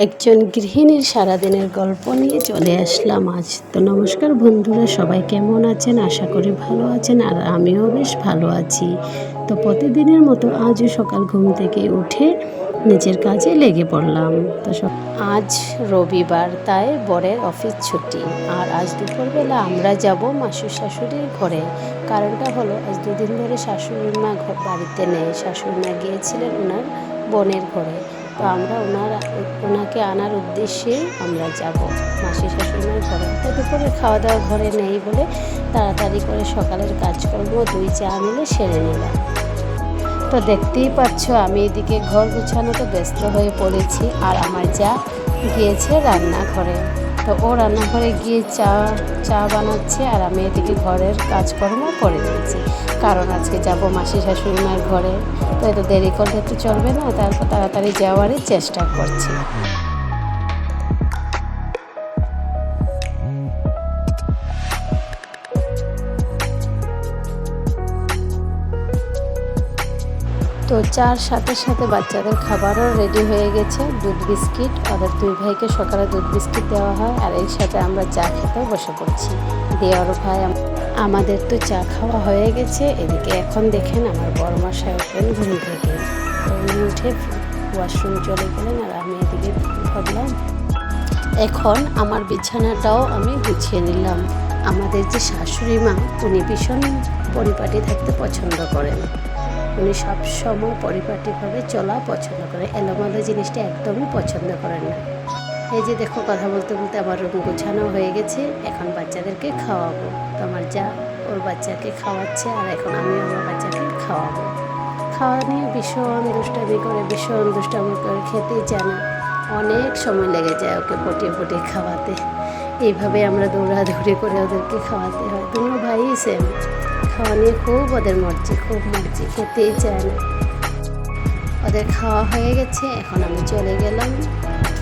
একজন গৃহিণীর সারাদিনের গল্প নিয়ে চলে আসলাম আজ। তো নমস্কার বন্ধুরা, সবাই কেমন আছেন? আশা করি ভালো আছেন, আর আমিও বেশ ভালো আছি। তো প্রতিদিনের মতো আজও সকাল ঘুম থেকে উঠে নিজের কাজে লেগে পড়লাম। তো আজ রবিবার, তাই বরের অফিস ছুটি। আর আজ দুপুরবেলা আমরা যাব মাসুর শাশুড়ির ঘরে। কারণটা হলো, আজ দুদিন ধরে শাশুড়ি মা বাড়িতে নেই। শাশুড়ি মা গিয়েছিলেন ওনার বোনের ঘরে। তো আমরা ওনাকে আনার উদ্দেশ্যে আমরা যাব মাসি শাশুড়িমার ঘরে। তো দুপুরে খাওয়া দাওয়া ঘরে নেই বলে তাড়াতাড়ি করে সকালের কাজকর্ম 2 চা মিলে সেরে নিলাম। তো দেখতেই পাচ্ছ, আমি এদিকে ঘর গুছানোতে ব্যস্ত হয়ে পড়েছি, আর আমার যা গিয়েছে রান্নাঘরে। তো ও রান্নাঘরে গিয়ে চা বানাচ্ছে, আর আমি এদিকে ঘরের কাজকর্ম করে দিয়েছি। কারণ আজকে যাব মাসি শাশুড়ি মায়ের ঘরে, তো এত দেরি করলে তো চলবে না, তারপর তাড়াতাড়ি যাওয়ারই চেষ্টা করছি। তো চার সাথে সাথে বাচ্চাদের খাবারও রেডি হয়ে গেছে। দুধ বিস্কিট, ওদের 2 ভাইকে সকালে দুধ বিস্কিট দেওয়া হয়, আর এর সাথে আমরা চা খেতেও বসে পড়ছি। দেওয়ার ভাই আমাদের তো চা খাওয়া হয়ে গেছে। এদিকে এখন দেখেন আমার বড়মশাই ওঠেন ঘুম থেকে। উনি উঠে ওয়াশরুম চলে গেলেন, আর আমি এদিকে ভাবলাম এখন আমার বিছানাটাও আমি গুছিয়ে নিলাম। আমাদের যে শাশুড়ি মা, উনি ভীষণ পরিপাটি থাকতে পছন্দ করেন। উনি সবসময় পরিপাটিভাবে চলা পছন্দ করে, এলোমেলো জিনিসটা একদমই পছন্দ করেন না। এই যে দেখো, কথা বলতে বলতে আমার রুম গোছানো হয়ে গেছে। এখন বাচ্চাদেরকে খাওয়াবো। তো আমার যা ওর বাচ্চাকে খাওয়াচ্ছে, আর এখন আমি আমার বাচ্চাকে খাওয়াবো। খাওয়া নিয়ে ভীষণ দুষ্টামি করে খেতেই চায় না। অনেক সময় লেগে যায় ওকে পটিয়ে খাওয়াতে। এইভাবে আমরা দৌড়াদৌড়ি করে ওদেরকে খাওয়াতে হয়। 2 ভাই সেম, খাওয়া নিয়ে খুব ওদের মর্জি, খেতেই চায় না। ওদের খাওয়া হয়ে গেছে, এখন আমি চলে গেলাম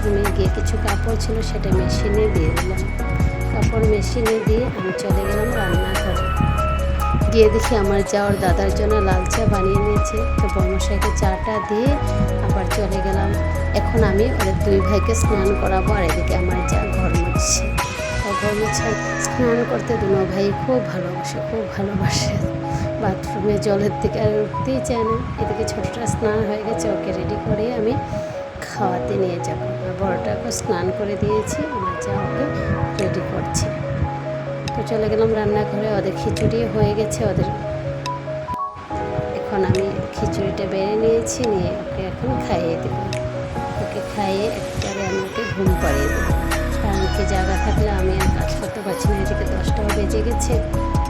রুমে গিয়ে কিছু কাপড় ছিল সেটা মেশিনে দিয়ে দিলাম। কাপড় মেশিনে দিয়ে আমি চলে গেলাম রান্নাঘরে। গিয়ে দেখি আমার যাওয়ার দাদার জন্য লাল চা বানিয়ে নিয়েছে। তো বর্মশাইকে চাটা দিয়ে আবার চলে গেলাম। এখন আমি ওদের 2 ভাইকে স্নান করাবো, আর এদিকে আমার যা ঘর মুছছে। স্নান করতে 2 ভাই খুব ভালোবাসে। বাথরুমে জলের দিকে আর উঠতেই চায় না। এদিকে ছোটোটা স্নান হয়ে গেছে, ওকে রেডি করে আমি খাওয়াতে নিয়ে যাব। আর বড়টাকে স্নান করে দিয়েছি, আমার যা ওকে রেডি করছে। তো চলে গেলাম রান্নাঘরে। ওদের খিচুড়ি হয়ে গেছে। এখন আমি খিচুড়িটা বেড়ে নিয়েছি, নিয়ে ওকে এখন খাইয়ে দেবো। ওকে খাইয়ে একবারে আমি ওকে ঘুম পাড়িয়ে দেবো। কারণ কি, জায়গা থাকলে আমি আর কাজ করতে পারছি না। এদিকে 10টাও বেজে গেছে।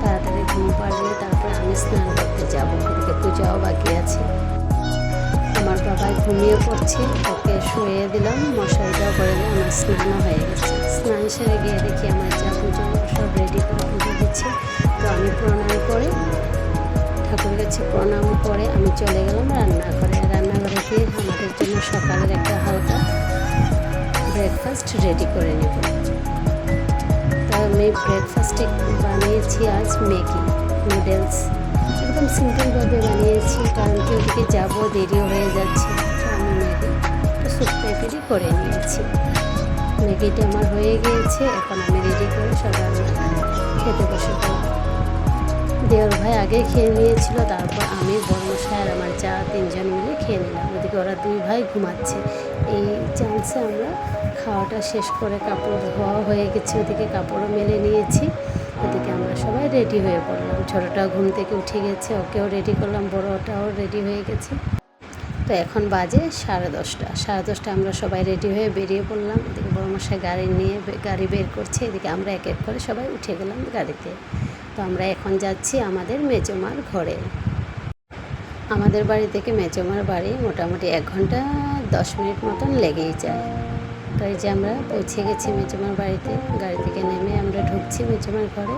তাড়াতাড়ি ঘুম পাড়িয়ে তারপরে আমি স্নান করতে যাবো। এদিকে পূজাও বাকি আছে। আমার বাবাই ঘুমিয়ে পড়ছে, ওকে শুয়ে দিলাম, মশারিটাও করে দিলাম। আমার স্নানও হয়ে গেছে। স্নান সেরে গিয়ে দেখি আমার যা পুজো সব রেডি করে পুজো দিচ্ছে। তো আমি প্রণাম করে ঠাকুরের কাছে প্রণাম করে আমি চলে গেলাম রান্নাঘরে গিয়ে আমাদের জন্য সকালের একটা হালকা ব্রেকফাস্ট রেডি করে নেব। তো আমি ব্রেকফাস্টে বানিয়েছি আজ ম্যাগি নুডলস। একদম সিম্পলভাবে বানিয়েছি, কারণ কি ওদিকে যাবো, দেরিও হয়ে যাচ্ছে। তো আমি ম্যাগি একটু স্যুপ টাইপেরই করে নিয়েছি। ম্যাগিটা আমার হয়ে গিয়েছে, এখন আমি রেডি করে সবাই খেতে বসে পড়ব। দেওর ভাই আগে খেয়ে নিয়েছিল, তারপর আমি, বর্মশাই আর আমার যা 3 জন মিলে খেয়ে নিলাম। ওদিকে ওরা 2 ভাই ঘুমাচ্ছে। এই চান্সে আমরা খাওয়াটা শেষ করে কাপড় ধোয়া হয়ে গেছে, ওদিকে কাপড়ও মেলে নিয়েছি। ওদিকে আমরা সবাই রেডি হয়ে পড়লাম। ছোটোটা ঘুম থেকে উঠে গেছে, ওকেও রেডি করলাম, বড়োটাও রেডি হয়ে গেছে। তো এখন বাজে 10:30 আমরা সবাই রেডি হয়ে বেরিয়ে পড়লাম। এদিকে বড়মশাই গাড়ি বের করছে, এদিকে আমরা এক এক করে সবাই উঠে গেলাম গাড়িতে। তো আমরা এখন যাচ্ছি আমাদের মেজমার ঘরে। আমাদের বাড়ি থেকে মেজমার বাড়ি মোটামুটি 1 ঘন্টা 10 মিনিট মতন লেগেই যায়। তো এই যে আমরা পৌঁছে গেছি মেজমার বাড়িতে। গাড়ি থেকে নেমে আমরা ঢুকছি মেজমার ঘরে।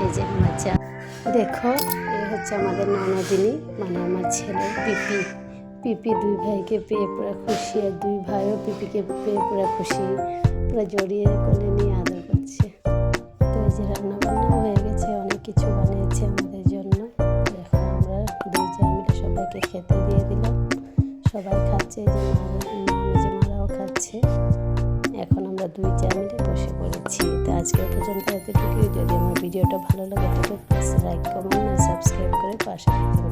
এই যে আমার যা, দেখো, এই হচ্ছে আমাদের ননদিনী, মানে আমার ছেলে পিপি 2 ভাইকে পেয়ে পুরো খুশি, আর 2 ভাইও পিপিকে পেয়ে পুরো খুশি, পুরো জড়িয়ে কোলে নিয়ে আদর করছে। তো এই যে রান্নাবান্নাও হয়ে গেছে, অনেক কিছু বানিয়েছে আমাদের জন্য। এখন আমরা 2 জন মিলে সবাইকে খেতে দিয়ে দিলাম। সবাই খাচ্ছে, যে মেজমারাও খাচ্ছে। আমরা 2 চা মিলে বসে পড়েছি। তো আজকের পর্যন্ত এতটুকুই। যদি আমার ভিডিওটা ভালো লাগে তাহলে প্লিজ লাইক, কমেন্ট আর সাবস্ক্রাইব করে পাশে থাকবেন।